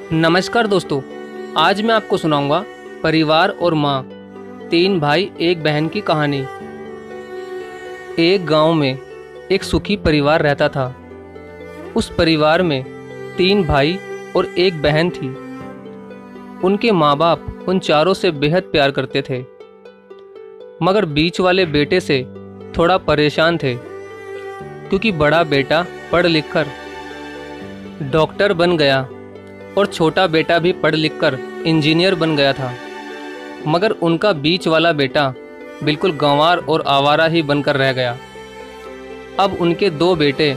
नमस्कार दोस्तों। आज मैं आपको सुनाऊंगा परिवार और माँ, तीन भाई एक बहन की कहानी। एक गांव में एक सुखी परिवार रहता था। उस परिवार में तीन भाई और एक बहन थी। उनके माँ बाप उन चारों से बेहद प्यार करते थे, मगर बीच वाले बेटे से थोड़ा परेशान थे, क्योंकि बड़ा बेटा पढ़ लिख कर डॉक्टर बन गया और छोटा बेटा भी पढ़ लिख कर इंजीनियर बन गया था। मगर उनका बीच वाला बेटा बिल्कुल गंवार और आवारा ही बनकर रह गया। अब उनके दो बेटे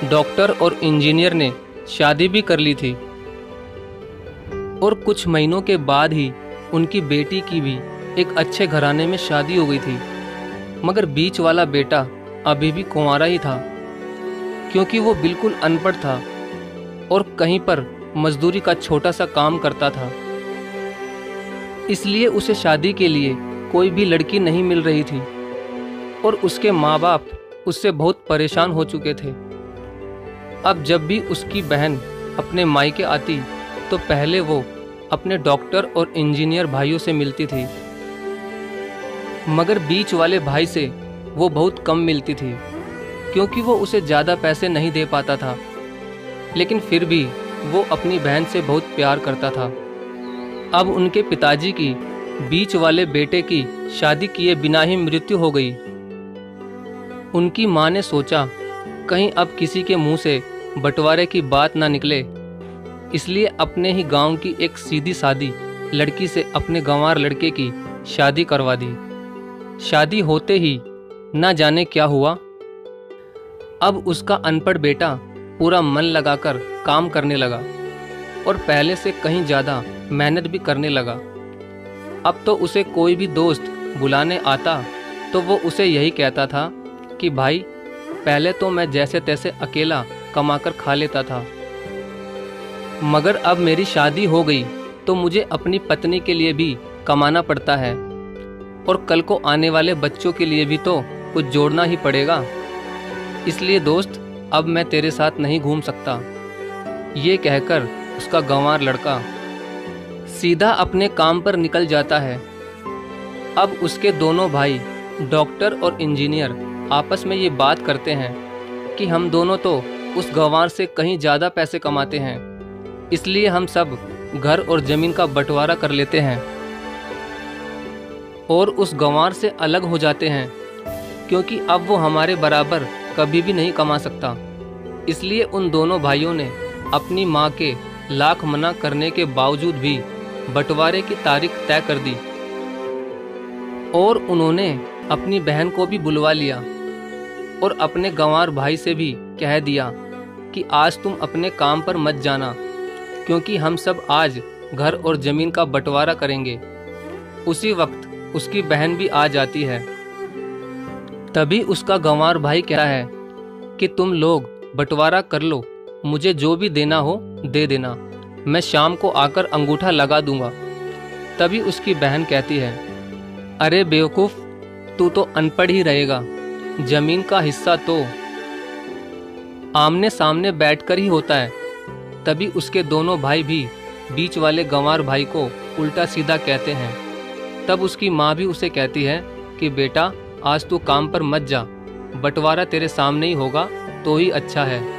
डॉक्टर और इंजीनियर ने शादी भी कर ली थी और कुछ महीनों के बाद ही उनकी बेटी की भी एक अच्छे घराने में शादी हो गई थी। मगर बीच वाला बेटा अभी भी कुंवारा ही था, क्योंकि वो बिल्कुल अनपढ़ था और कहीं पर मजदूरी का छोटा सा काम करता था। इसलिए उसे शादी के लिए कोई भी लड़की नहीं मिल रही थी और उसके माँ बाप उससे बहुत परेशान हो चुके थे। अब जब भी उसकी बहन अपने मायके आती तो पहले वो अपने डॉक्टर और इंजीनियर भाइयों से मिलती थी, मगर बीच वाले भाई से वो बहुत कम मिलती थी, क्योंकि वो उसे ज़्यादा पैसे नहीं दे पाता था। लेकिन फिर भी वो अपनी बहन से बहुत प्यार करता था। अब उनके पिताजी की बीच वाले बेटे की शादी किए बिना ही मृत्यु हो गई। उनकी माँ ने सोचा कहीं अब किसी के मुंह से बंटवारे की बात ना निकले, इसलिए अपने ही गांव की एक सीधी सादी लड़की से अपने गंवार लड़के की शादी करवा दी। शादी होते ही ना जाने क्या हुआ। अब उसका अनपढ़ बेटा पूरा मन लगाकर काम करने लगा और पहले से कहीं ज़्यादा मेहनत भी करने लगा। अब तो उसे कोई भी दोस्त बुलाने आता तो वो उसे यही कहता था कि भाई, पहले तो मैं जैसे तैसे अकेला कमाकर खा लेता था, मगर अब मेरी शादी हो गई तो मुझे अपनी पत्नी के लिए भी कमाना पड़ता है और कल को आने वाले बच्चों के लिए भी तो कुछ जोड़ना ही पड़ेगा। इसलिए दोस्त, अब मैं तेरे साथ नहीं घूम सकता। ये कहकर उसका गंवार लड़का सीधा अपने काम पर निकल जाता है। अब उसके दोनों भाई डॉक्टर और इंजीनियर आपस में ये बात करते हैं कि हम दोनों तो उस गंवार से कहीं ज़्यादा पैसे कमाते हैं, इसलिए हम सब घर और ज़मीन का बंटवारा कर लेते हैं और उस गंवार से अलग हो जाते हैं, क्योंकि अब वो हमारे बराबर कभी भी नहीं कमा सकता। इसलिए उन दोनों भाइयों ने अपनी माँ के लाख मना करने के बावजूद भी बंटवारे की तारीख तय कर दी और उन्होंने अपनी बहन को भी बुलवा लिया और अपने गंवार भाई से भी कह दिया कि आज तुम अपने काम पर मत जाना, क्योंकि हम सब आज घर और ज़मीन का बंटवारा करेंगे। उसी वक्त उसकी बहन भी आ जाती है। तभी उसका गंवार भाई कहता है कि तुम लोग बंटवारा कर लो, मुझे जो भी देना हो दे देना, मैं शाम को आकर अंगूठा लगा दूंगा। तभी उसकी बहन कहती है, अरे बेवकूफ़, तू तो अनपढ़ ही रहेगा, जमीन का हिस्सा तो आमने सामने बैठकर ही होता है। तभी उसके दोनों भाई भी बीच वाले गंवार भाई को उल्टा सीधा कहते हैं। तब उसकी माँ भी उसे कहती है कि बेटा, आज तू काम पर मत जा, बंटवारा तेरे सामने ही होगा तो ही अच्छा है।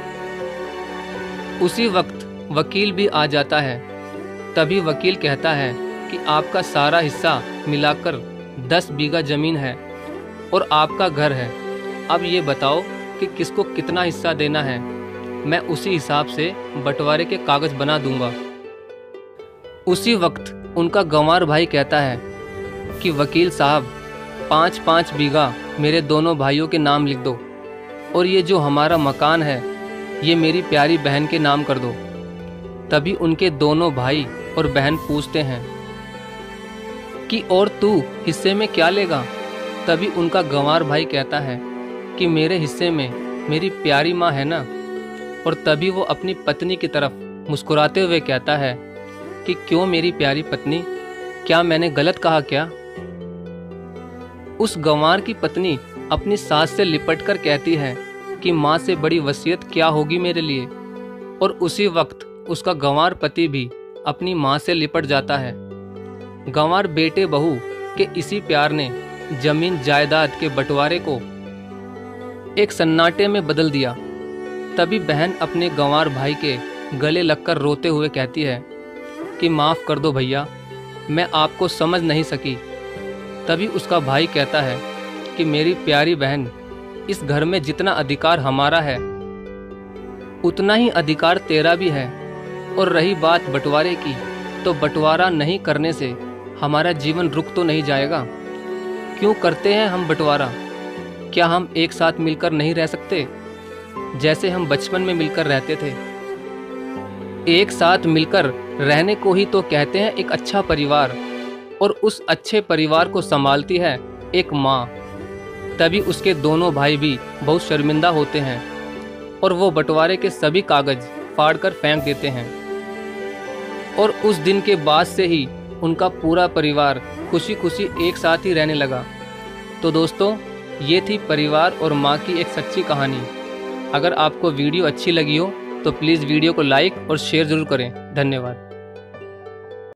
उसी वक्त वकील भी आ जाता है। तभी वकील कहता है कि आपका सारा हिस्सा मिलाकर 10 बीघा ज़मीन है और आपका घर है। अब ये बताओ कि किसको कितना हिस्सा देना है, मैं उसी हिसाब से बंटवारे के कागज़ बना दूंगा। उसी वक्त उनका गंवार भाई कहता है कि वकील साहब, 5-5 बीघा मेरे दोनों भाइयों के नाम लिख दो और ये जो हमारा मकान है ये मेरी प्यारी बहन के नाम कर दो। तभी उनके दोनों भाई और बहन पूछते हैं कि और तू हिस्से में क्या लेगा। तभी उनका गंवार भाई कहता है कि मेरे हिस्से में मेरी प्यारी माँ है ना। और तभी वो अपनी पत्नी की तरफ मुस्कुराते हुए कहता है कि क्यों मेरी प्यारी पत्नी, क्या मैंने गलत कहा क्या? उस गंवार की पत्नी अपनी सास से लिपटकर कहती है कि माँ से बड़ी वसीयत क्या होगी मेरे लिए। और उसी वक्त उसका गंवार पति भी अपनी माँ से लिपट जाता है। गंवार बेटे बहू के इसी प्यार ने जमीन जायदाद के बंटवारे को एक सन्नाटे में बदल दिया। तभी बहन अपने गंवार भाई के गले लगकर रोते हुए कहती है कि माफ़ कर दो भैया, मैं आपको समझ नहीं सकी। तभी उसका भाई कहता है कि मेरी प्यारी बहन, इस घर में जितना अधिकार हमारा है उतना ही अधिकार तेरा भी है। और रही बात बंटवारे की, तो बंटवारा नहीं करने से हमारा जीवन रुक तो नहीं जाएगा। क्यों करते हैं हम बंटवारा? क्या हम एक साथ मिलकर नहीं रह सकते, जैसे हम बचपन में मिलकर रहते थे? एक साथ मिलकर रहने को ही तो कहते हैं एक अच्छा परिवार, और उस अच्छे परिवार को संभालती है एक माँ। तभी उसके दोनों भाई भी बहुत शर्मिंदा होते हैं और वो बंटवारे के सभी कागज फाड़कर फेंक देते हैं। और उस दिन के बाद से ही उनका पूरा परिवार खुशी खुशी एक साथ ही रहने लगा। तो दोस्तों, ये थी परिवार और माँ की एक सच्ची कहानी। अगर आपको वीडियो अच्छी लगी हो तो प्लीज़ वीडियो को लाइक और शेयर ज़रूर करें। धन्यवाद।